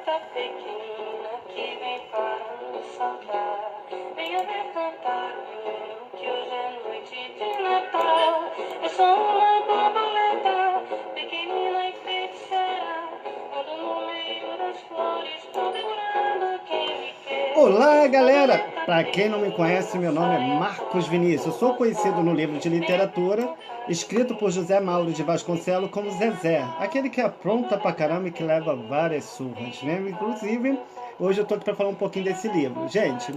Tá pequena que vem para nos saudar. Venha ver cantar o menino que hoje é noite de Natal. É só uma borboleta, pequenina e feiticeira, ando no meio das flores procurando quem me quer. Olá, galera! Para quem não me conhece, meu nome é Marcos Vinícius. Eu sou conhecido no livro de literatura, escrito por José Mauro de Vasconcelos como Zezé, aquele que apronta pra caramba e que leva várias surras, né? Inclusive, hoje eu tô aqui para falar um pouquinho desse livro. Gente,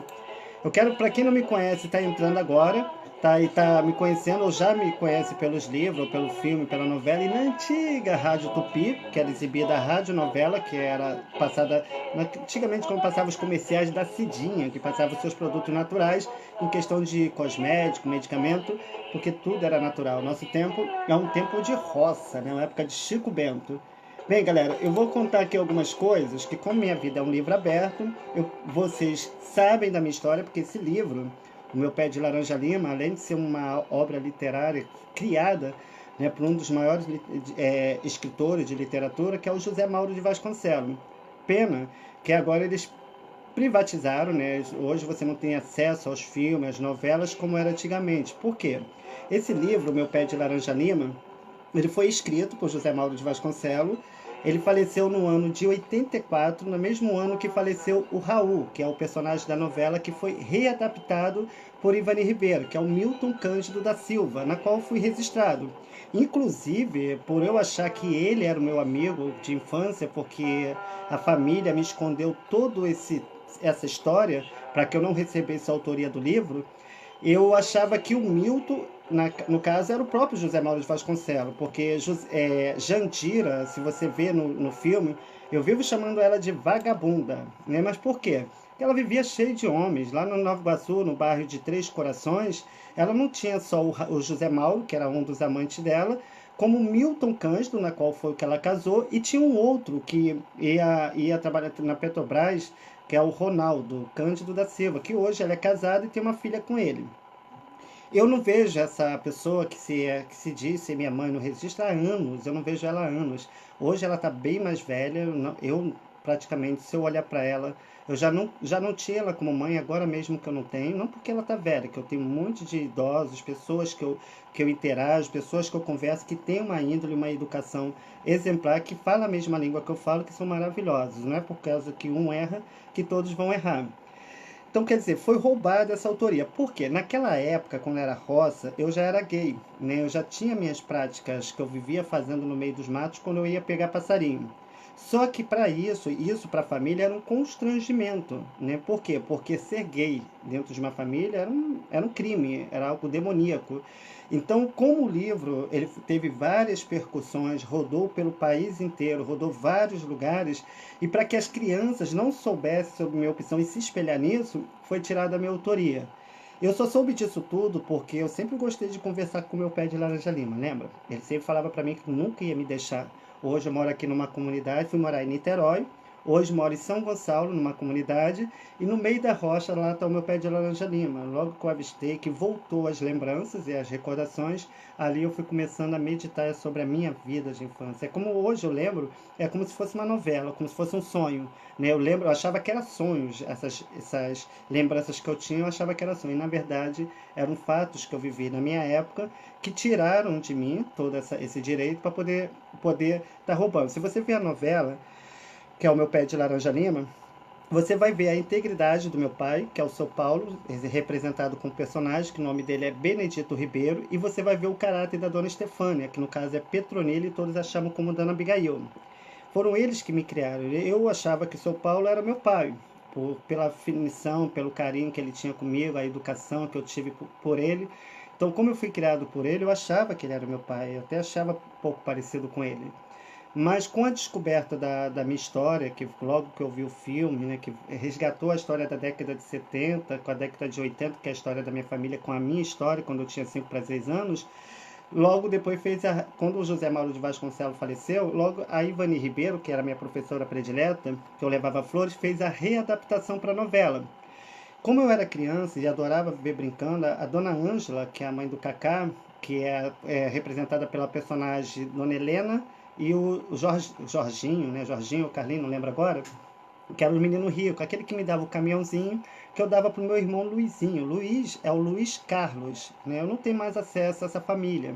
eu quero, para quem não me conhece, está entrando agora, tá, e tá me conhecendo, ou já me conhece pelos livros, ou pelo filme, pela novela, e na antiga Rádio Tupi, que era exibida a radionovela, que era passada, antigamente quando passava os comerciais da Cidinha, que passava os seus produtos naturais, em questão de cosmético, medicamento, porque tudo era natural. Nosso tempo é um tempo de roça, né? Uma época de Chico Bento. Bem, galera, eu vou contar aqui algumas coisas que, como minha vida é um livro aberto, vocês sabem da minha história, porque esse livro, O Meu Pé de Laranja Lima, além de ser uma obra literária criada, né, por um dos maiores escritores de literatura, que é o José Mauro de Vasconcelos. Pena que agora eles privatizaram, né? Hoje você não tem acesso aos filmes, às novelas, como era antigamente. Por quê? Esse livro, O Meu Pé de Laranja Lima, ele foi escrito por José Mauro de Vasconcelos. Ele faleceu no ano de 84, no mesmo ano que faleceu o Raul, que é o personagem da novela que foi readaptado por Ivani Ribeiro, que é o Milton Cândido da Silva, na qual fui registrado. Inclusive, por eu achar que ele era o meu amigo de infância, porque a família me escondeu todo essa história para que eu não recebesse a autoria do livro, eu achava que o Milton, no caso, era o próprio José Mauro de Vasconcelos, porque Jandira, se você vê no filme, eu vivo chamando ela de vagabunda, né? Mas por quê? Porque ela vivia cheia de homens. Lá no Nova Iguaçu, no bairro de Três Corações, ela não tinha só o José Mauro, que era um dos amantes dela, como o Milton Cândido, na qual foi que ela casou, e tinha um outro que ia trabalhar na Petrobras, que é o Ronaldo Cândido da Silva, que hoje ela é casada e tem uma filha com ele. Eu não vejo essa pessoa que se diz ser minha mãe no registro há anos, eu não vejo ela há anos. Hoje ela está bem mais velha, eu praticamente, se eu olhar para ela, eu já não tinha ela como mãe, agora mesmo que eu não tenho, não porque ela está velha, que eu tenho um monte de idosos, pessoas que eu interajo, pessoas que eu converso, que têm uma índole, uma educação exemplar, que fala a mesma língua que eu falo, que são maravilhosos. Não é por causa que um erra que todos vão errar. Então, quer dizer, foi roubada essa autoria. Por quê? Naquela época, quando era roça, eu já era gay, né? Eu já tinha minhas práticas que eu vivia fazendo no meio dos matos quando eu ia pegar passarinho. Só que para isso para a família era um constrangimento, né? Por quê? Porque ser gay dentro de uma família era um crime, era algo demoníaco. Então, como o livro ele teve várias percussões, rodou pelo país inteiro, rodou vários lugares, e para que as crianças não soubessem sobre minha opção e se espelhar nisso, foi tirada a minha autoria. Eu só soube disso tudo porque eu sempre gostei de conversar com meu pé de laranja lima, lembra? Ele sempre falava para mim que nunca ia me deixar. Hoje eu moro aqui numa comunidade, fui morar em Niterói. Hoje moro em São Gonçalo, numa comunidade, e no meio da rocha lá está o meu pé de laranja lima. Logo que eu avistei, que voltou as lembranças e as recordações, ali eu fui começando a meditar sobre a minha vida de infância. É como hoje eu lembro, é como se fosse uma novela, como se fosse um sonho, né? Eu achava que era sonhos, essas lembranças que eu tinha, eu achava que era sonho. E na verdade eram fatos que eu vivi na minha época, que tiraram de mim todo esse direito para poder estar roubando. Se você ver a novela, que é o meu pé de laranja lima, você vai ver a integridade do meu pai, que é o seu Paulo, representado com o personagem, que o nome dele é Benedito Ribeiro, e você vai ver o caráter da dona Estefânia, que no caso é Petronila, e todos a chamam como Dona Abigail. Foram eles que me criaram. Eu achava que o seu Paulo era meu pai, pela afinição, pelo carinho que ele tinha comigo, a educação que eu tive por ele. Então, como eu fui criado por ele, eu achava que ele era meu pai, eu até achava um pouco parecido com ele. Mas com a descoberta da minha história, que logo que eu vi o filme, né, que resgatou a história da década de 70 com a década de 80, que é a história da minha família, com a minha história, quando eu tinha 5 para 6 anos, logo depois quando o José Mauro de Vasconcelos faleceu, logo a Ivani Ribeiro, que era minha professora predileta, que eu levava flores, fez a readaptação para a novela. Como eu era criança e adorava viver brincando, a dona Ângela, que é a mãe do Cacá, que é representada pela personagem Dona Helena, e o Jorginho, né? Jorginho ou Carlinho, não lembro agora. que era o menino rico, aquele que me dava o caminhãozinho, que eu dava para o meu irmão Luizinho. Luiz é o Luiz Carlos, né? Eu não tenho mais acesso a essa família.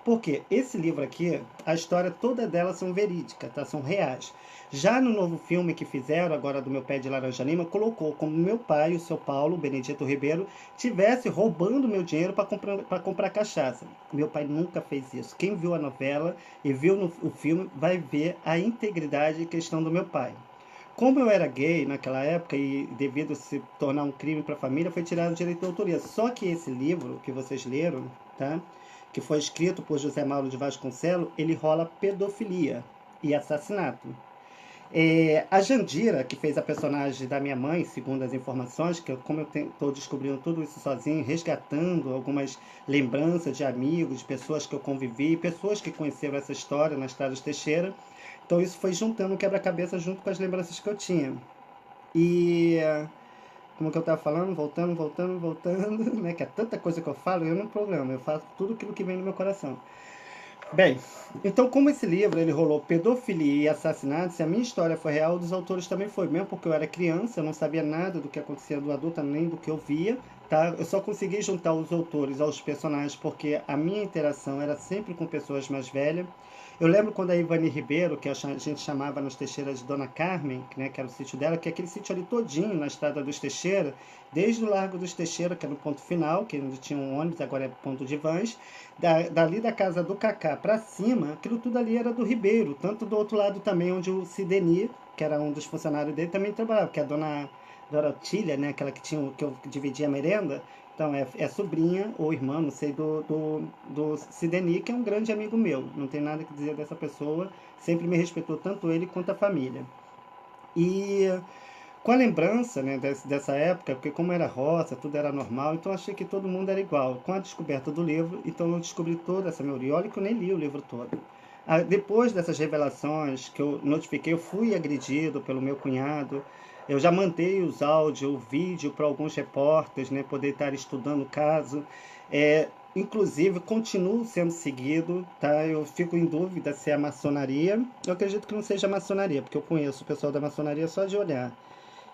Porque esse livro aqui, a história toda dela são verídicas, tá? São reais. Já no novo filme que fizeram, agora do Meu Pé de Laranja Lima, colocou como meu pai, o seu Paulo, Benedito Ribeiro, tivesse roubando meu dinheiro para comprar cachaça. Meu pai nunca fez isso. Quem viu a novela e viu o filme vai ver a integridade e questão do meu pai. Como eu era gay naquela época e devido se tornar um crime para a família, foi tirado o direito de autoria. Só que esse livro que vocês leram, tá? Que foi escrito por José Mauro de Vasconcelos, ele rola pedofilia e assassinato. A Jandira, que fez a personagem da minha mãe, segundo as informações, que como eu estou descobrindo tudo isso sozinho, resgatando algumas lembranças de amigos, de pessoas que eu convivi, pessoas que conheceram essa história na Estrada de Teixeira. Então isso foi juntando um quebra-cabeça junto com as lembranças que eu tinha. E como que eu estava falando, voltando, né? Que é tanta coisa que eu falo, eu não problema, eu faço tudo aquilo que vem no meu coração. Bem, então como esse livro ele rolou pedofilia e assassinato, se a minha história foi real, dos autores também foi, mesmo porque eu era criança, eu não sabia nada do que acontecia do adulto, nem do que eu via, tá? Eu só consegui juntar os autores aos personagens porque a minha interação era sempre com pessoas mais velhas. Eu lembro quando a Ivani Ribeiro, que a gente chamava nos Teixeiras de Dona Carmen, né, que era o sítio dela, que é aquele sítio ali todinho na Estrada dos Teixeira, desde o Largo dos Teixeira, que era o ponto final, que onde tinha um ônibus, agora é ponto de vans, dali da casa do Cacá para cima, aquilo tudo ali era do Ribeiro, tanto do outro lado também, onde o Sideni, que era um dos funcionários dele, também trabalhava, que é a dona Dorotília, né, aquela que eu dividia a merenda, então é sobrinha ou irmã, não sei, do Sideni, que é um grande amigo meu, não tem nada que dizer dessa pessoa, sempre me respeitou tanto ele quanto a família. E com a lembrança, né, dessa época, porque como era roça, tudo era normal, então eu achei que todo mundo era igual. Com a descoberta do livro, então eu descobri toda essa minha olha que eu nem li o livro todo. Depois dessas revelações que eu notifiquei, eu fui agredido pelo meu cunhado, eu já mandei os áudios, o vídeo para alguns repórteres, né, poder estar estudando o caso. Inclusive, continuo sendo seguido, tá? Eu fico em dúvida se é a maçonaria. Eu acredito que não seja a maçonaria, porque eu conheço o pessoal da maçonaria só de olhar.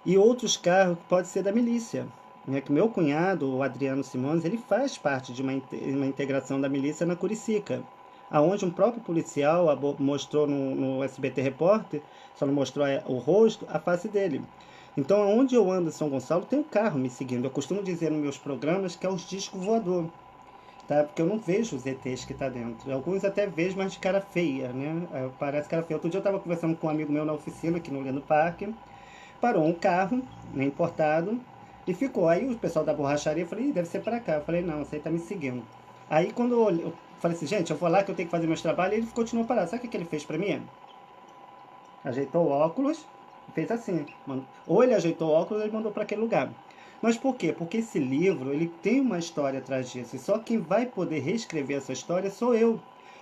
E outros cargos que pode ser da milícia, né? Que meu cunhado, o Adriano Simões, ele faz parte de uma integração da milícia na Curicica, aonde um próprio policial mostrou no SBT Repórter, só não mostrou o rosto, a face dele. Então, onde eu ando em São Gonçalo, tem um carro me seguindo. Eu costumo dizer nos meus programas que é os discos voador, tá? Porque eu não vejo os ETs que tá dentro. Alguns até vejo, mas de cara feia, né? Parece cara feia. Outro dia eu estava conversando com um amigo meu na oficina, aqui no Lindo Parque. Parou um carro, né, importado, e ficou. Aí o pessoal da borracharia, eu falei, deve ser para cá. Eu falei, não, você aí tá me seguindo. Aí quando eu falei assim, gente, eu vou lá que eu tenho que fazer meus trabalhos, e ele continuou parado. Sabe o que ele fez para mim? Ajeitou o óculos e fez assim. Ou ele ajeitou o óculos ou ele mandou para aquele lugar. Mas por quê? Porque esse livro, ele tem uma história atrás disso. E só quem vai poder reescrever essa história sou eu.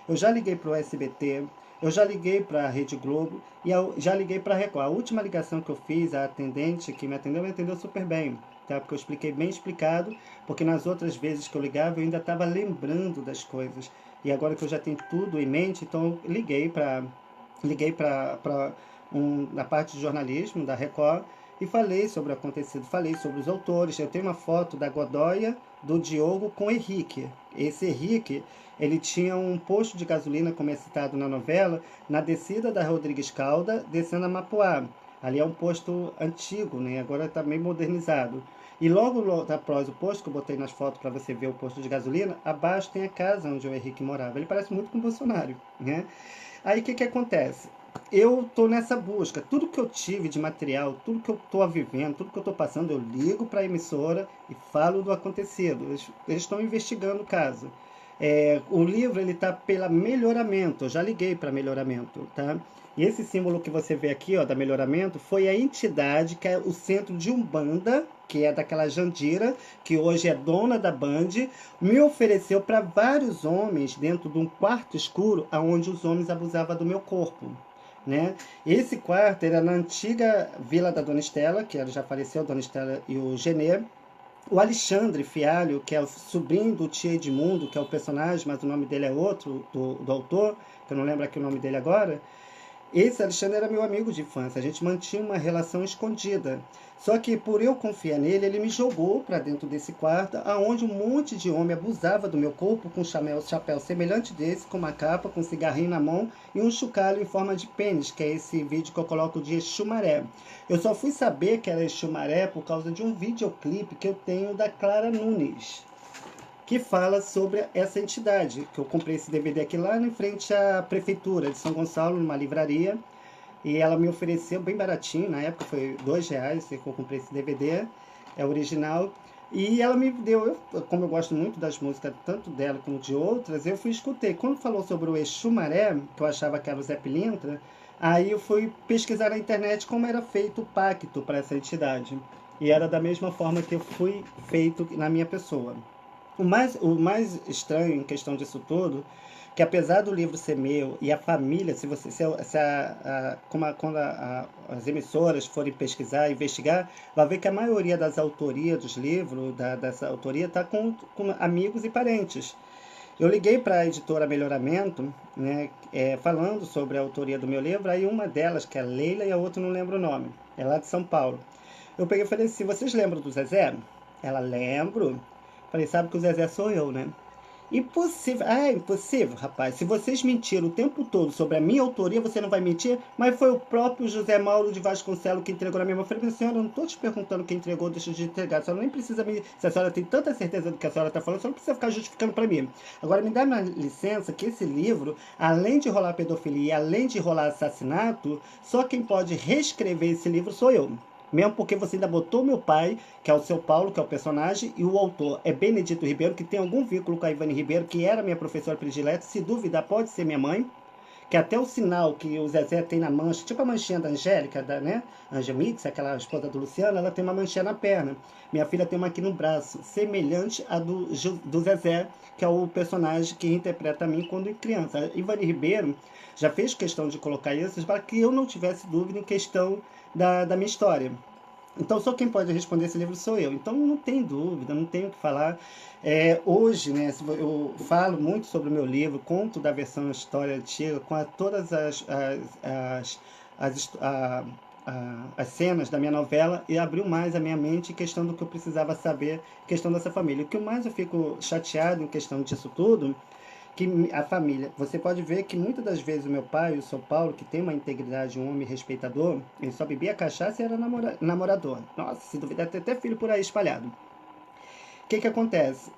Eu já liguei para o SBT, eu já liguei para a Rede Globo e eu já liguei para a Record. A última ligação que eu fiz, a atendente que me atendeu super bem, tá? Porque eu expliquei bem explicado, porque nas outras vezes que eu ligava eu ainda estava lembrando das coisas. E agora que eu já tenho tudo em mente, então eu liguei para na parte de jornalismo da Record e falei sobre o acontecido, falei sobre os autores. Eu tenho uma foto da Godoia, do Diogo com o Henrique. Esse Henrique, ele tinha um posto de gasolina, como é citado na novela, na descida da Rodrigues Calda, descendo a Mapuá. Ali é um posto antigo, né? Agora está meio modernizado. E logo após o posto, que eu botei nas fotos para você ver o posto de gasolina, abaixo tem a casa onde o Henrique morava. Ele parece muito com o Bolsonaro, né? Aí o que acontece? Eu estou nessa busca. Tudo que eu tive de material, tudo que eu estou vivendo, tudo que eu estou passando, eu ligo para a emissora e falo do acontecido. Eles estão investigando o caso. O livro ele está pela Melhoramento. Eu já liguei para Melhoramento, tá? E esse símbolo que você vê aqui, ó, da Melhoramento, foi a entidade que é o centro de Umbanda, que é daquela Jandira, que hoje é dona da Band, me ofereceu para vários homens dentro de um quarto escuro, aonde os homens abusavam do meu corpo, né? Esse quarto era na antiga vila da Dona Estela, que ela já faleceu, a Dona Estela e o Genê. O Alexandre Fialho, que é o sobrinho do tio Edmundo, que é o personagem, mas o nome dele é outro, do autor, que eu não lembro aqui o nome dele agora, Esse Alexandre era meu amigo de infância, a gente mantinha uma relação escondida. Só que por eu confiar nele, ele me jogou para dentro desse quarto, aonde um monte de homem abusava do meu corpo com um chapéu semelhante desse, com uma capa, com um cigarrinho na mão e um chocalho em forma de pênis, que é esse vídeo que eu coloco de Exumaré. Eu só fui saber que era Exumaré por causa de um videoclipe que eu tenho da Clara Nunes, que fala sobre essa entidade, que eu comprei esse DVD aqui lá em frente à prefeitura de São Gonçalo, numa livraria, e ela me ofereceu bem baratinho, na época foi R$ 2 que eu comprei esse DVD, é original, e ela me deu, como eu gosto muito das músicas, tanto dela como de outras, eu fui escutei. Quando falou sobre o Exu Maré, que eu achava que era o Zé Pilintra, aí eu fui pesquisar na internet como era feito o pacto para essa entidade. E era da mesma forma que eu fui feito na minha pessoa. O mais estranho em questão disso tudo, que apesar do livro ser meu e a família, se você se quando as emissoras forem pesquisar, investigar, vai ver que a maioria das autorias dos livros, dessa autoria, está com amigos e parentes. Eu liguei para a editora Melhoramento, né, falando sobre a autoria do meu livro, aí uma delas, que é Leila, e a outra não lembro o nome, é lá de São Paulo. Eu peguei e falei assim, vocês lembram do Zezé? Ela, lembro. Falei, sabe que o Zezé sou eu, né? Impossível. Ah, impossível, rapaz. Se vocês mentiram o tempo todo sobre a minha autoria, você não vai mentir? Mas foi o próprio José Mauro de Vasconcelos que entregou na minha mão. Eu falei, senhora, eu não estou te perguntando quem entregou, deixa de entregar. A senhora nem precisa me... Se a senhora tem tanta certeza do que a senhora está falando, a senhora não precisa ficar justificando para mim. Agora, me dá uma licença que esse livro, além de rolar pedofilia, além de rolar assassinato, só quem pode reescrever esse livro sou eu. Mesmo porque você ainda botou meu pai, que é o seu Paulo, que é o personagem, e o autor é Benedito Ribeiro, que tem algum vínculo com a Ivane Ribeiro, que era minha professora predileta. Se duvidar, pode ser minha mãe. Que até o sinal que o Zezé tem na mancha, tipo a manchinha da Angélica, né? Anja Mix, aquela esposa do Luciano, ela tem uma manchinha na perna. Minha filha tem uma aqui no braço, semelhante à do Zezé, que é o personagem que interpreta a mim quando criança. A Ivane Ribeiro já fez questão de colocar isso para que eu não tivesse dúvida em questão da minha história. Então, só quem pode responder esse livro sou eu. Então, não tem dúvida, não tenho o que falar. Hoje, né, eu falo muito sobre o meu livro, conto da versão história antiga, com todas as cenas da minha novela, e abriu mais a minha mente em questão do que eu precisava saber, questão dessa família. O que mais eu fico chateado em questão disso tudo, que a família, você pode ver que muitas das vezes o meu pai, o São Paulo, que tem uma integridade, um homem respeitador, ele só bebia cachaça e era namorador. Nossa, se duvidar, tem até filho por aí espalhado. O que acontece?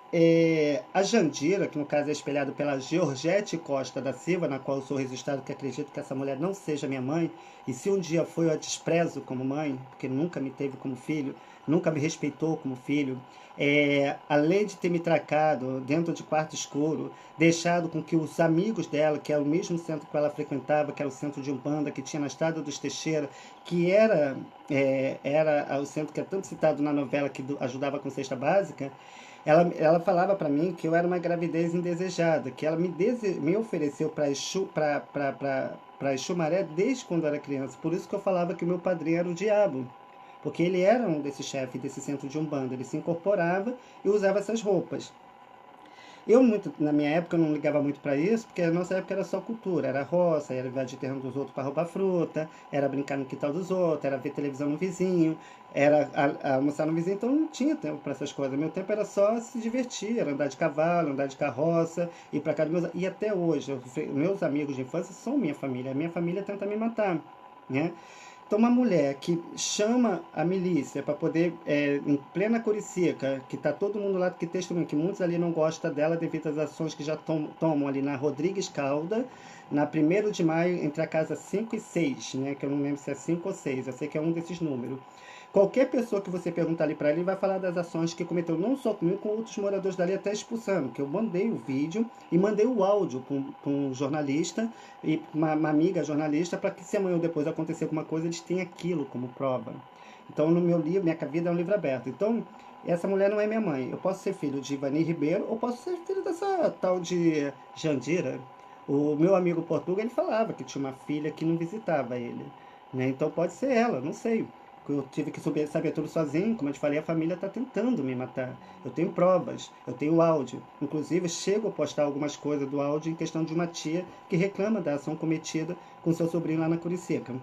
A Jandira, que no caso é espelhado pela Georgette Costa da Silva, na qual eu sou registrado, que acredito que essa mulher não seja minha mãe, e se um dia foi, eu a desprezo como mãe, porque nunca me teve como filho, nunca me respeitou como filho, além de ter me tracado dentro de quarto escuro, deixado com que os amigos dela, que é o mesmo centro que ela frequentava, que era o centro de Umbanda, que tinha na Estrada dos Teixeira, que era o centro que é tanto citado na novela, que ajudava com cesta básica, ela falava para mim que eu era uma gravidez indesejada, que ela me ofereceu para Exu Maré desde quando eu era criança. Por isso que eu falava que o meu padrinho era o diabo. Porque ele era um desses chefes desse centro de Umbanda. Ele se incorporava e usava essas roupas. Na minha época, eu não ligava muito para isso, porque a nossa época era só cultura, era roça, era invadir terreno dos outros para roubar fruta, era brincar no quintal dos outros, era ver televisão no vizinho, era almoçar no vizinho, então não tinha tempo para essas coisas. Meu tempo era só se divertir, era andar de cavalo, andar de carroça, ir para casa dos meus... E até hoje, meus amigos de infância são minha família. A minha família tenta me matar, né? Então, uma mulher que chama a milícia para poder, em plena Curicica, que está todo mundo lá que testemunha, que muitos ali não gostam dela devido às ações que já tomam ali na Rodrigues Calda, na 1º de maio, entre a casa 5 e 6, né, que eu não lembro se é 5 ou 6, eu sei que é um desses números. Qualquer pessoa que você perguntar ali para ele vai falar das ações que cometeu, não só comigo, com outros moradores dali, até expulsando, que eu mandei o vídeo e mandei o áudio para um jornalista e uma amiga jornalista, para que se amanhã ou depois acontecer alguma coisa, eles tenham aquilo como prova. Então, no meu livro, minha vida é um livro aberto. Então, essa mulher não é minha mãe. Eu posso ser filho de Ivani Ribeiro ou posso ser filho dessa tal de Jandira. O meu amigo Portuga, ele falava que tinha uma filha que não visitava ele, né? Então pode ser ela, não sei. eu tive que saber tudo sozinho. Como eu te falei, a família está tentando me matar. Eu tenho provas, eu tenho áudio. Inclusive, chego a postar algumas coisas do áudio em questão de uma tia que reclama da ação cometida com seu sobrinho lá na Curicica.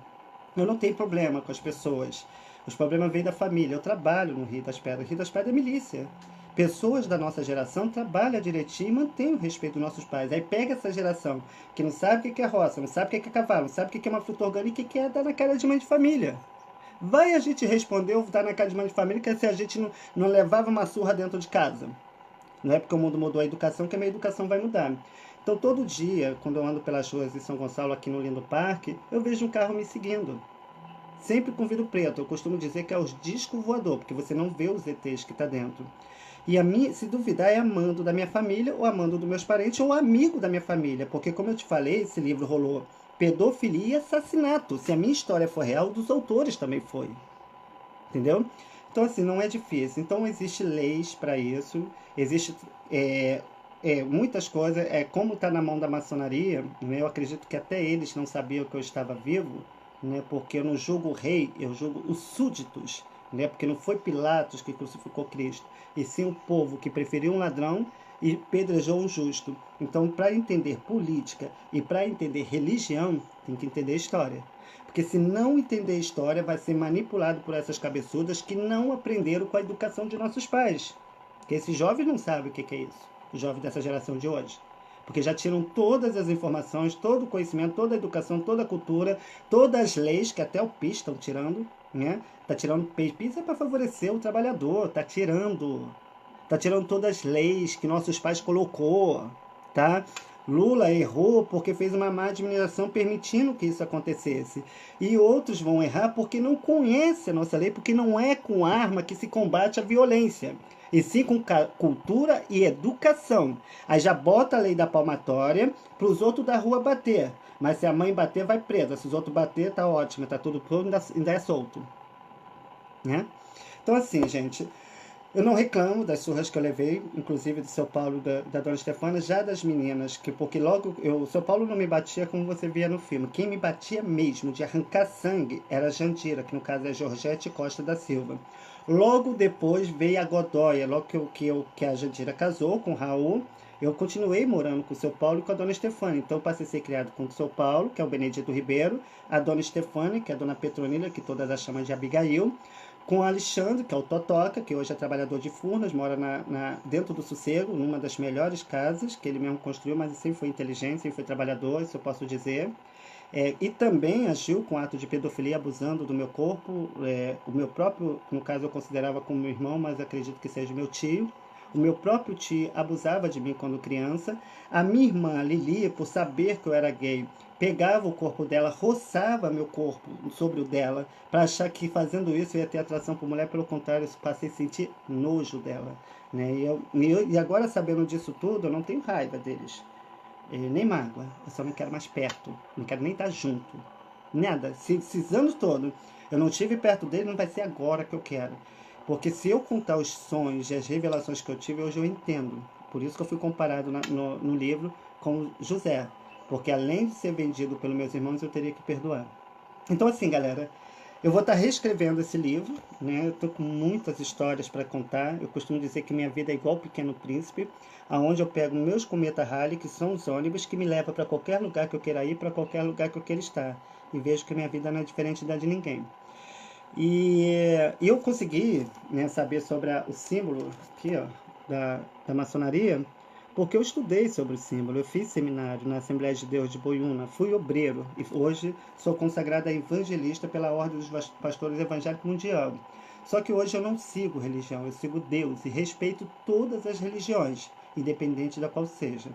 Eu não tenho problema com as pessoas. Os problemas vêm da família. Eu trabalho no Rio das Pedras. Rio das Pedras é milícia. Pessoas da nossa geração trabalham direitinho e mantêm o respeito dos nossos pais. Aí pega essa geração que não sabe o que é roça, não sabe o que é cavalo, não sabe o que é uma fruta orgânica e que é dar na cara de mãe de família. Vai a gente responder ou dar na cara de mãe de família que se a gente não levava uma surra dentro de casa. Não é porque o mundo mudou a educação que a minha educação vai mudar. Então todo dia, quando eu ando pelas ruas de São Gonçalo, aqui no lindo parque, eu vejo um carro me seguindo. Sempre com vidro preto. Eu costumo dizer que é os discos voador, porque você não vê os ETs que está dentro. E a mim, se duvidar, é amando da minha família, ou amando dos meus parentes, ou amigo da minha família. Porque, como eu te falei, esse livro rolou pedofilia e assassinato. Se a minha história for real, dos autores também foi. Entendeu? Então, assim, não é difícil. Então, existe leis para isso. Existe muitas coisas. Como está na mão da maçonaria, né, eu acredito que até eles não sabiam que eu estava vivo, né, porque eu não julgo o rei, eu julgo os súditos. Né, porque não foi Pilatos que crucificou Cristo, e sim o povo que preferiu um ladrão e pedrejou um justo. Então, para entender política e para entender religião, tem que entender história. Porque se não entender história, vai ser manipulado por essas cabeçudas que não aprenderam com a educação de nossos pais. Porque esses jovens não sabem o que é isso, os jovens dessa geração de hoje. Porque já tiram todas as informações, todo o conhecimento, toda a educação, toda a cultura, todas as leis, que até o PIS estão tirando, né? Tá tirando PIS é para favorecer o trabalhador, tá tirando todas as leis que nossos pais colocou, tá? Lula errou porque fez uma má administração permitindo que isso acontecesse. E outros vão errar porque não conhecem a nossa lei, porque não é com arma que se combate a violência, e sim com cultura e educação. Aí já bota a lei da palmatória para os outros da rua bater. Mas se a mãe bater, vai presa. Se os outros bater, tá ótimo, tá tudo pronto, ainda é solto. Né? Então, assim, gente, eu não reclamo das surras que eu levei, inclusive do seu Paulo, da dona Stefana, já das meninas, porque logo, o seu Paulo não me batia como você via no filme. Quem me batia mesmo, de arrancar sangue, era a Jandira, que no caso é Georgette Costa da Silva. Logo depois veio a Godóia, logo que a Jandira casou com o Raul, eu continuei morando com o seu Paulo e com a dona Stefana. Então, eu passei a ser criado com o seu Paulo, que é o Benedito Ribeiro, a dona Stefana, que é a dona Petronila, que todas a chamam de Abigail, com o Alexandre, que é o Totoca, que hoje é trabalhador de Furnas, mora dentro do Sossego, numa das melhores casas que ele mesmo construiu, mas sempre foi inteligente, sempre foi trabalhador, isso eu posso dizer. E também agiu com ato de pedofilia, abusando do meu corpo. O meu próprio, no caso eu considerava como meu irmão, mas acredito que seja meu tio. O meu próprio tio abusava de mim quando criança. A minha irmã, Lili, por saber que eu era gay, pegava o corpo dela, roçava meu corpo sobre o dela, para achar que fazendo isso eu ia ter atração por mulher. Pelo contrário, eu passei a sentir nojo dela. Né? E agora, sabendo disso tudo, eu não tenho raiva deles. Nem mágoa. Eu só não quero mais perto. Não quero nem estar junto. Nada. Esses anos todos eu não estive perto dele, não vai ser agora que eu quero. Porque se eu contar os sonhos e as revelações que eu tive, hoje eu entendo. Por isso que eu fui comparado no livro com José. Porque além de ser vendido pelos meus irmãos, eu teria que perdoar. Então, assim, galera, eu vou estar reescrevendo esse livro, né? Eu estou com muitas histórias para contar. Eu costumo dizer que minha vida é igual o Pequeno Príncipe, aonde eu pego meus Cometa Halley, que são os ônibus que me levam para qualquer lugar que eu queira ir, para qualquer lugar que eu queira estar. E vejo que minha vida não é diferente da de ninguém. E eu consegui, né, saber sobre o símbolo aqui, ó, da maçonaria, porque eu estudei sobre o símbolo. Eu fiz seminário na Assembleia de Deus de Boiúna, fui obreiro e hoje sou consagrada evangelista pela Ordem dos Pastores Evangélicos Mundial. Só que hoje eu não sigo religião, eu sigo Deus e respeito todas as religiões, independente da qual seja.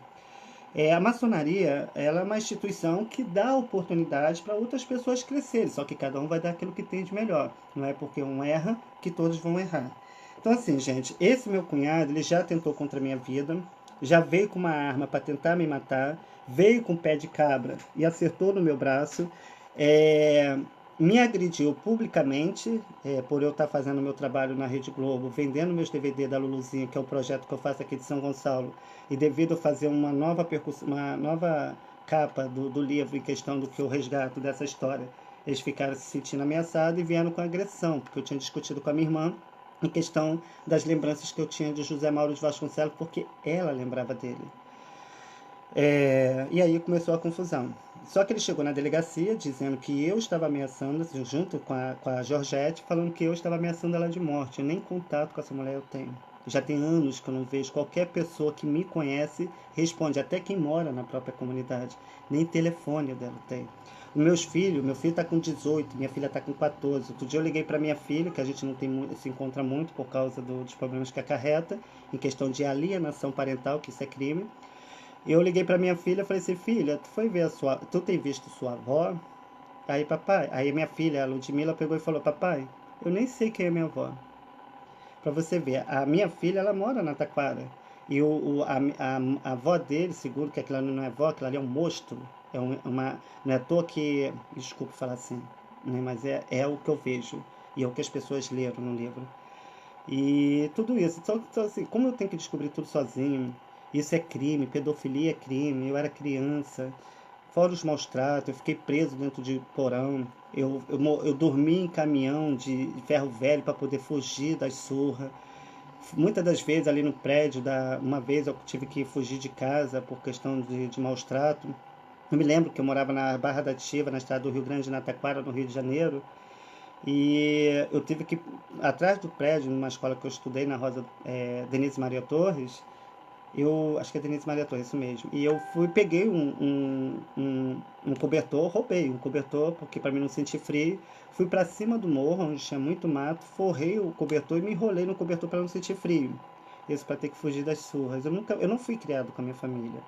A maçonaria, ela é uma instituição que dá oportunidade para outras pessoas crescerem, só que cada um vai dar aquilo que tem de melhor. Não é porque um erra que todos vão errar. Então, assim, gente, esse meu cunhado, ele já tentou contra a minha vida, já veio com uma arma para tentar me matar, veio com pé de cabra e acertou no meu braço, me agrediu publicamente, por eu estar fazendo meu trabalho na Rede Globo, vendendo meus DVD da Luluzinha, que é o projeto que eu faço aqui de São Gonçalo, e devido a fazer uma nova capa do livro em questão do que eu resgato dessa história, eles ficaram se sentindo ameaçados e vieram com agressão, porque eu tinha discutido com a minha irmã em questão das lembranças que eu tinha de José Mauro de Vasconcelos, porque ela lembrava dele. E aí começou a confusão. Só que ele chegou na delegacia dizendo que eu estava ameaçando, junto com a Georgette, falando que eu estava ameaçando ela de morte. Nem contato com essa mulher eu tenho. Já tem anos que eu não vejo qualquer pessoa que me conhece responde, até quem mora na própria comunidade. Nem telefone dela tem. Os meus filhos, meu filho está com 18, minha filha está com 14. Outro dia eu liguei para minha filha, que a gente não tem, se encontra muito por causa dos problemas que acarreta, em questão de alienação parental, que isso é crime. Eu liguei para minha filha e falei assim, filha, tu tem visto sua avó? Aí papai, aí minha filha, a Ludmila, pegou e falou, papai, eu nem sei quem é minha avó. Para você ver, a minha filha, ela mora na Taquara. E a avó dele, seguro que aquilo ali não é avó, aquilo ali é um monstro. Não é à toa que, desculpa falar assim, né, mas é o que eu vejo. E é o que as pessoas leram no livro. E tudo isso. Então, assim, como eu tenho que descobrir tudo sozinho, isso é crime, pedofilia é crime, eu era criança, fora os maus tratos, eu fiquei preso dentro de porão, eu dormi em caminhão de ferro velho para poder fugir das surras. Muitas das vezes ali no prédio, uma vez eu tive que fugir de casa por questão de maus tratos. Eu me lembro que eu morava na Barra da Ativa, na estrada do Rio Grande, na Taquara, no Rio de Janeiro, e eu tive que, atrás do prédio, numa escola que eu estudei, na Rosa Denise Maria Torres, acho que é Denise Maria Torres, isso mesmo, e eu peguei um cobertor, roubei um cobertor, porque para mim não sentir frio, fui para cima do morro, onde tinha muito mato, forrei o cobertor e me enrolei no cobertor para não sentir frio. Isso para ter que fugir das surras. Eu não fui criado com a minha família.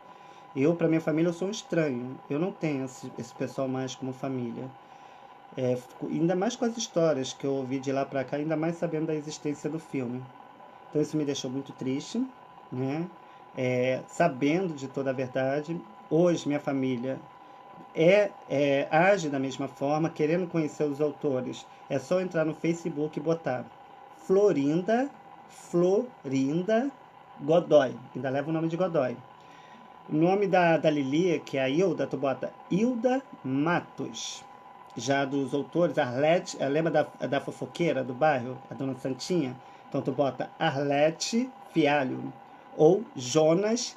Para minha família, eu sou um estranho. Eu não tenho esse pessoal mais como família. Ainda mais com as histórias que eu ouvi de lá para cá, ainda mais sabendo da existência do filme. Então isso me deixou muito triste, né? Sabendo de toda a verdade. Hoje minha família age da mesma forma, querendo conhecer os autores. É só entrar no Facebook e botar Florinda Godoy. Ainda leva o nome de Godoy. O nome da Lili, que é a Hilda, tu bota Hilda Matos. Já dos autores, Arlete, lembra da fofoqueira do bairro, a dona Santinha? Então tu bota Arlete Fialho. Ou Jonas,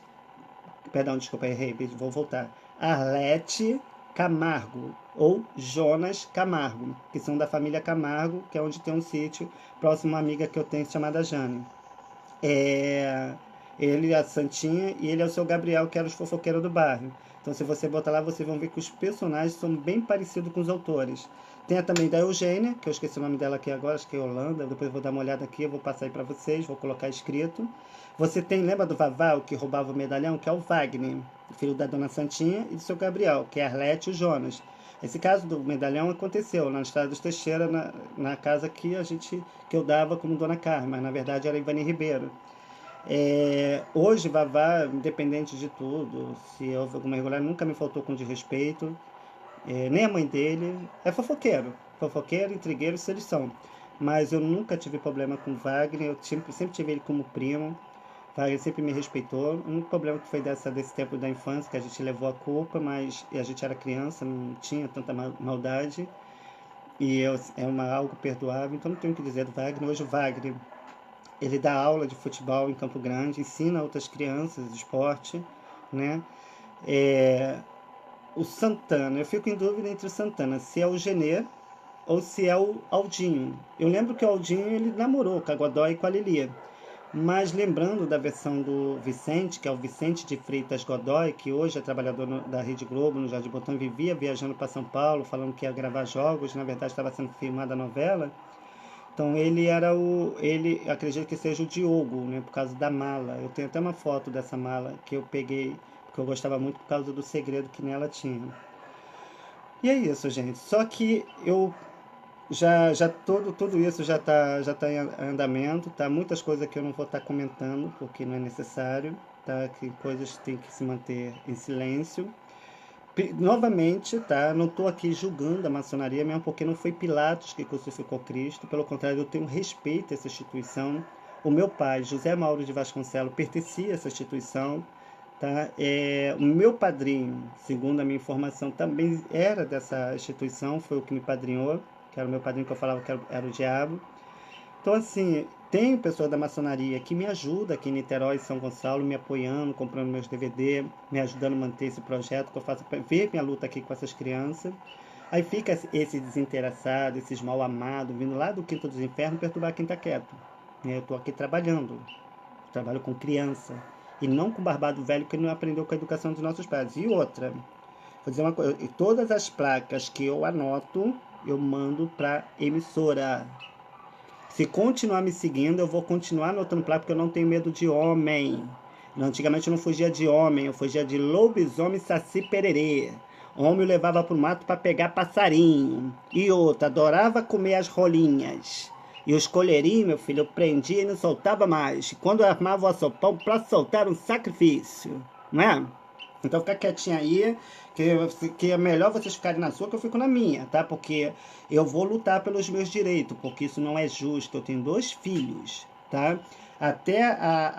perdão, desculpa, errei, vou voltar. Arlete Camargo, ou Jonas Camargo, que são da família Camargo, que é onde tem um sítio próximo a uma amiga que eu tenho chamada Jane. Ele é a Santinha e ele é o seu Gabriel, que era os fofoqueiros do bairro. Então, se você botar lá, vocês vão ver que os personagens são bem parecidos com os autores. Tem também da Eugênia, que eu esqueci o nome dela aqui agora, acho que é Holanda. Depois eu vou dar uma olhada aqui, eu vou passar aí para vocês, vou colocar escrito. Você tem, lembra do Vaval, que roubava o medalhão, que é o Wagner, filho da dona Santinha, e do seu Gabriel, que é a Arlete e o Jonas. Esse caso do medalhão aconteceu na Estrada dos Teixeira, na casa que eu dava como Dona Carmen, mas na verdade era Ivani Ribeiro. Hoje, Vavá, independente de tudo, se houve alguma irregularidade, nunca me faltou com desrespeito, nem a mãe dele, é fofoqueiro, intrigueiro, isso eles são. Mas eu nunca tive problema com Wagner, eu sempre tive ele como primo, Wagner sempre me respeitou. O único problema que foi desse tempo da infância, que a gente levou a culpa, mas a gente era criança, não tinha tanta maldade, e algo perdoável, então não tenho o que dizer do Wagner. Hoje o Wagner, ele dá aula de futebol em Campo Grande, ensina outras crianças de esporte, né? O Santana, eu fico em dúvida entre o Santana, se é o Genê ou se é o Aldinho. Eu lembro que o Aldinho, ele namorou com a Godoy e com a Lilia. Mas lembrando da versão do Vicente, que é o Vicente de Freitas Godoy, que hoje é trabalhador da Rede Globo, no Jardim Botão, vivia viajando para São Paulo, falando que ia gravar jogos, na verdade estava sendo filmada a novela. Então ele acredito que seja o Diogo, né, por causa da mala. Eu tenho até uma foto dessa mala que eu peguei, porque eu gostava muito por causa do segredo que nela tinha. E é isso, gente. Só que eu tudo isso já tá em andamento, tá? Muitas coisas que eu não vou estar comentando, porque não é necessário, tá? Que coisas têm que se manter em silêncio. Novamente, tá? Não estou aqui julgando a maçonaria, mesmo porque não foi Pilatos que crucificou Cristo. Pelo contrário, eu tenho respeito a essa instituição. O meu pai, José Mauro de Vasconcelos, pertencia a essa instituição. tá? O meu padrinho, segundo a minha informação, também era dessa instituição, foi o que me padrinhou, que era o meu padrinho que eu falava que era o diabo. Então, assim, tem pessoas da maçonaria que me ajudam aqui em Niterói e São Gonçalo, me apoiando, comprando meus DVD, me ajudando a manter esse projeto que eu faço, ver minha luta aqui com essas crianças. Aí fica esse desinteressado, esses mal amados, vindo lá do quinto dos infernos perturbar quem está quieto. Eu estou aqui trabalhando, trabalho com criança, e não com barbado velho que não aprendeu com a educação dos nossos pais. E outra, vou dizer uma coisa, todas as placas que eu anoto, eu mando para emissora. Se continuar me seguindo, eu vou continuar anotando placa, porque eu não tenho medo de homem. Antigamente eu não fugia de homem, eu fugia de lobisomem, saci, pererê. Homem eu levava pro mato para pegar passarinho. E outra, adorava comer as rolinhas. E os colherinhos, meu filho, eu prendia e não soltava mais. Quando eu armava o açopão, para soltar um sacrifício. Não é? Então fica quietinha aí, que é melhor vocês ficarem na sua que eu fico na minha, tá? Porque eu vou lutar pelos meus direitos, porque isso não é justo. Eu tenho 2 filhos, tá? Até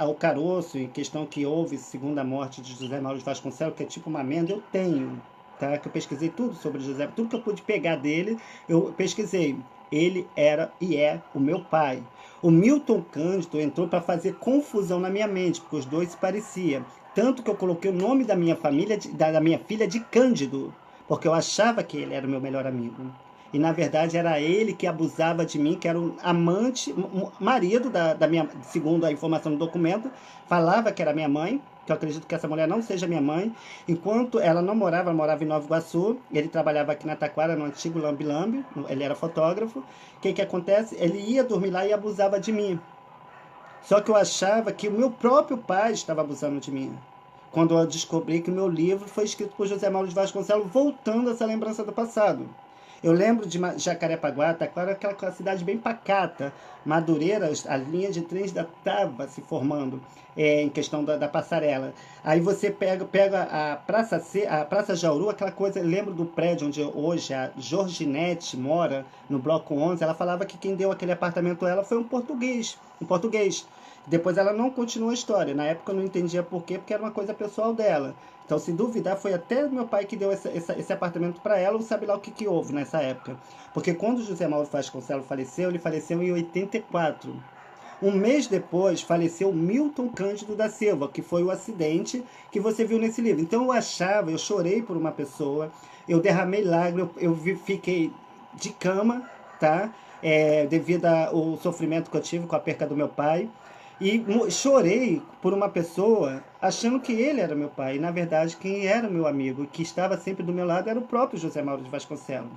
o caroço, em questão que houve, segundo a morte de José Mauro de Vasconcelos, que é tipo uma amenda, eu tenho, tá? Que eu pesquisei tudo sobre José, tudo que eu pude pegar dele, eu pesquisei. Ele era e é o meu pai. O Milton Cândido entrou para fazer confusão na minha mente, porque os dois se pareciam. Tanto que eu coloquei o nome da minha família, da minha filha, de Cândido, porque eu achava que ele era o meu melhor amigo. E na verdade era ele que abusava de mim, que era o amante, marido da minha, segundo a informação do documento, falava que era minha mãe, que eu acredito que essa mulher não seja minha mãe. Enquanto ela não morava, ela morava em Nova Iguaçu, ele trabalhava aqui na Taquara, no antigo Lambi Lambi, ele era fotógrafo. O que acontece? Ele ia dormir lá e abusava de mim. Só que eu achava que o meu próprio pai estava abusando de mim. Quando eu descobri que o meu livro foi escrito por José Mauro de Vasconcelos, voltando a essa lembrança do passado. Eu lembro de Jacarepaguá, Taquara, aquela cidade bem pacata. Madureira, a linha de trens ainda estava se formando em questão da passarela. Aí você pega a Praça Jauru, aquela coisa, lembro do prédio onde hoje a Jorginete mora, no bloco 11, ela falava que quem deu aquele apartamento a ela foi um português. Depois ela não continuou a história. Na época eu não entendia por quê, porque era uma coisa pessoal dela. Então, se duvidar, foi até meu pai que deu esse apartamento para ela, ou sabe lá o que houve nessa época. Porque quando José Mauro Vasconcelos faleceu, ele faleceu em 84. Um mês depois, faleceu Milton Cândido da Silva, que foi o acidente que você viu nesse livro. Então, eu chorei por uma pessoa, eu derramei lágrimas, fiquei de cama, tá? Devido ao sofrimento que eu tive com a perca do meu pai. E chorei por uma pessoa achando que ele era meu pai. E, na verdade, quem era meu amigo, que estava sempre do meu lado, era o próprio José Mauro de Vasconcelos.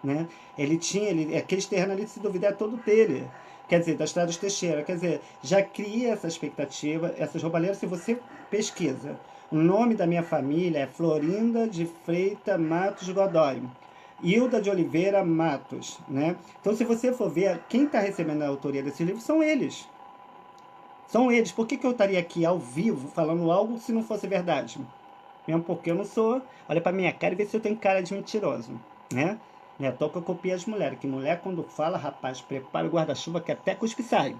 Né? Aquele terreno ali, se duvidar, é todo dele. Quer dizer, da Estrada dos Teixeira. Quer dizer, já cria essa expectativa, essas roubalheiras. Se você pesquisa, o nome da minha família é Florinda de Freitas Matos Godoy. Hilda de Oliveira Matos. Né? Então, se você for ver, quem está recebendo a autoria desse livro são eles. São eles. Por que eu estaria aqui ao vivo falando algo se não fosse verdade? Mesmo porque eu não sou. Olha pra minha cara e vê se eu tenho cara de mentiroso. Né? Não é à toa que eu copio as mulheres. Que mulher quando fala, rapaz, prepara o guarda-chuva que até cuspe sai.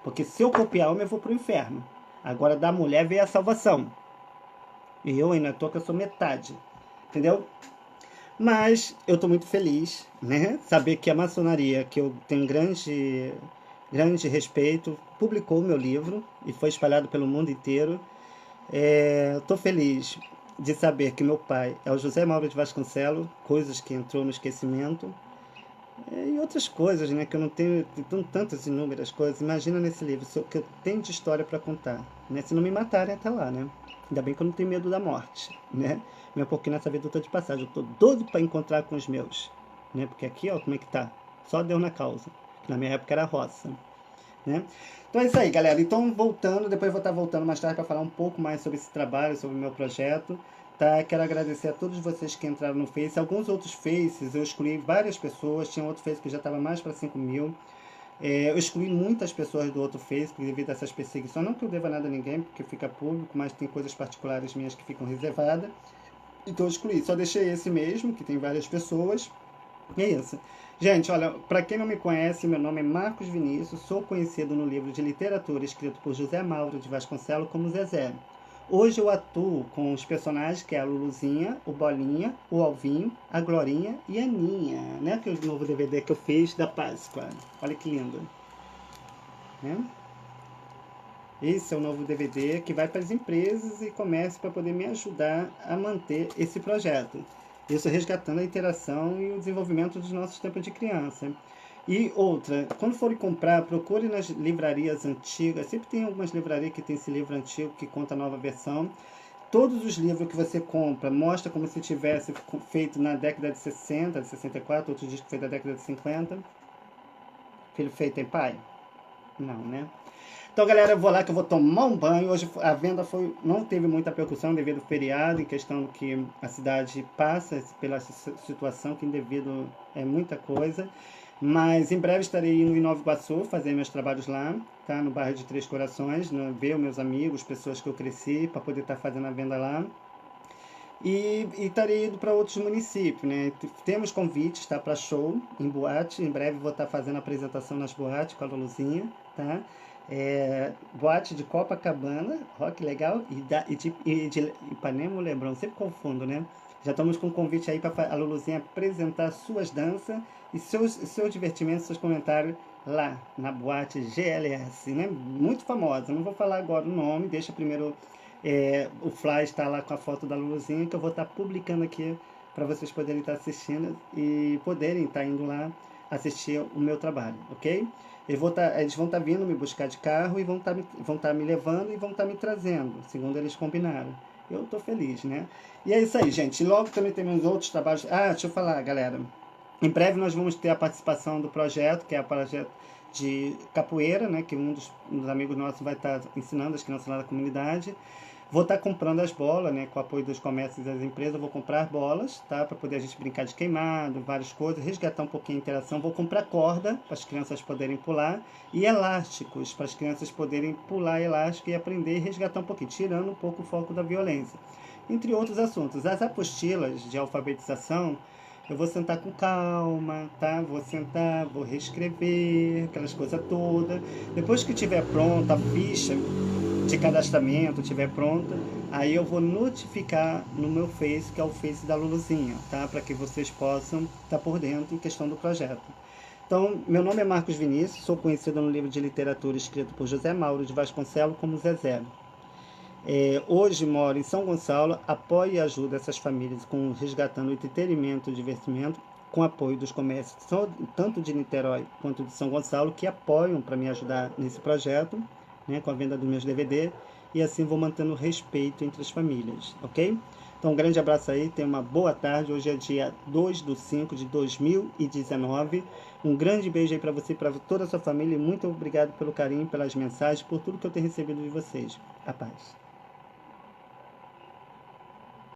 Porque se eu copiar homem eu vou pro inferno. Agora da mulher veio a salvação. E eu ainda tô que eu sou metade. Entendeu? Mas eu tô muito feliz, né? Saber que a maçonaria, que eu tenho grande respeito, publicou o meu livro e foi espalhado pelo mundo inteiro. Estou feliz de saber que meu pai é o José Mauro de Vasconcelos, coisas que entrou no esquecimento, e outras coisas, né, que eu não tenho tantas inúmeras coisas. Imagina nesse livro, o que eu tenho de história para contar, né, se não me matarem até lá, né? Ainda bem que eu não tenho medo da morte, né? Mesmo porque nessa vida eu estou de passagem, eu estou doido para encontrar com os meus, né? Porque aqui, ó, como é que tá? Só Deus na causa. Na minha época era roça. Né? Então é isso aí, galera. Então, voltando, depois eu vou estar voltando mais tarde para falar um pouco mais sobre esse trabalho, sobre o meu projeto. Tá? Quero agradecer a todos vocês que entraram no Face. Alguns outros Faces, eu excluí várias pessoas. Tinha outro Face que já estava mais para 5 mil. Eu excluí muitas pessoas do outro Face devido a essas perseguições. Não que eu deva nada a ninguém, porque fica público, mas tem coisas particulares minhas que ficam reservadas. Então eu excluí. Só deixei esse mesmo, que tem várias pessoas. E é isso. Gente, olha, para quem não me conhece, meu nome é Marcos Vinícius, sou conhecido no livro de literatura escrito por José Mauro de Vasconcelos como Zezé. Hoje eu atuo com os personagens que é a Luluzinha, o Bolinha, o Alvinho, a Glorinha e a Aninha, né? Que é o novo DVD que eu fiz da Páscoa. Olha que lindo, né? Esse é o novo DVD que vai para as empresas e comércios para poder me ajudar a manter esse projeto. Isso resgatando a interação e o desenvolvimento dos nossos tempos de criança. E outra, quando forem comprar, procure nas livrarias antigas. Sempre tem algumas livrarias que tem esse livro antigo que conta a nova versão. Todos os livros que você compra mostra como se tivesse feito na década de 60, de 64, outros dizem que foi da década de 50. Filho feito tem pai? Não, né? Então, galera, eu vou lá que eu vou tomar um banho. Hoje a venda não teve muita repercussão devido ao feriado, em questão que a cidade passa pela situação que indevido é muita coisa. Mas em breve estarei indo em Nova Iguaçu, fazer meus trabalhos lá, tá? No bairro de Três Corações, né? Ver meus amigos, pessoas que eu cresci, para poder estar fazendo a venda lá. E estarei indo para outros municípios, né? Temos convites, tá? Para show em boate. Em breve vou estar fazendo a apresentação nas boates com a Luluzinha, tá? Boate de Copacabana, rock legal, e de Ipanema ou Leblon, sempre confundo, né? Já estamos com um convite aí para a Luluzinha apresentar suas danças e seus divertimentos, seus comentários lá na boate GLS, né? Muito famosa, não vou falar agora o nome, deixa primeiro o fly está lá com a foto da Luluzinha, que eu vou estar publicando aqui para vocês poderem estar assistindo e poderem estar indo lá assistir o meu trabalho, ok? Eles vão estar vindo me buscar de carro e vão estar me levando e vão estar me trazendo, segundo eles combinaram. Eu tô feliz, né? E é isso aí, gente. Logo também temos outros trabalhos. Deixa eu falar, galera. Em breve nós vamos ter a participação do projeto, que é o projeto de capoeira, né? Que um dos amigos nossos vai estar ensinando as crianças lá da comunidade. Vou estar comprando as bolas, né? Com o apoio dos comércios e das empresas, eu vou comprar bolas, tá? Para poder a gente brincar de queimado, várias coisas, resgatar um pouquinho a interação. Vou comprar corda para as crianças poderem pular e elásticos para as crianças poderem pular elástico e aprender e resgatar um pouquinho, tirando um pouco o foco da violência. Entre outros assuntos. As apostilas de alfabetização, eu vou sentar com calma, tá? Vou sentar, vou reescrever, aquelas coisas todas. Depois que tiver pronta a ficha de cadastramento, estiver pronta, aí eu vou notificar no meu Face, que é o Face da Luluzinha, tá? Para que vocês possam estar por dentro em questão do projeto. Então, meu nome é Marcos Vinícius, sou conhecido no livro de literatura escrito por José Mauro de Vasconcelos como Zezé. Hoje moro em São Gonçalo, apoio e ajuda essas famílias com resgatando o entretenimento e divertimento, com apoio dos comércios, tanto de Niterói quanto de São Gonçalo, que apoiam para me ajudar nesse projeto, né, com a venda dos meus DVD, e assim vou mantendo respeito entre as famílias, ok? Então, um grande abraço aí, tenha uma boa tarde. Hoje é dia 2/5 de 2019. Um grande beijo aí para você e para toda a sua família. E muito obrigado pelo carinho, pelas mensagens, por tudo que eu tenho recebido de vocês. A paz.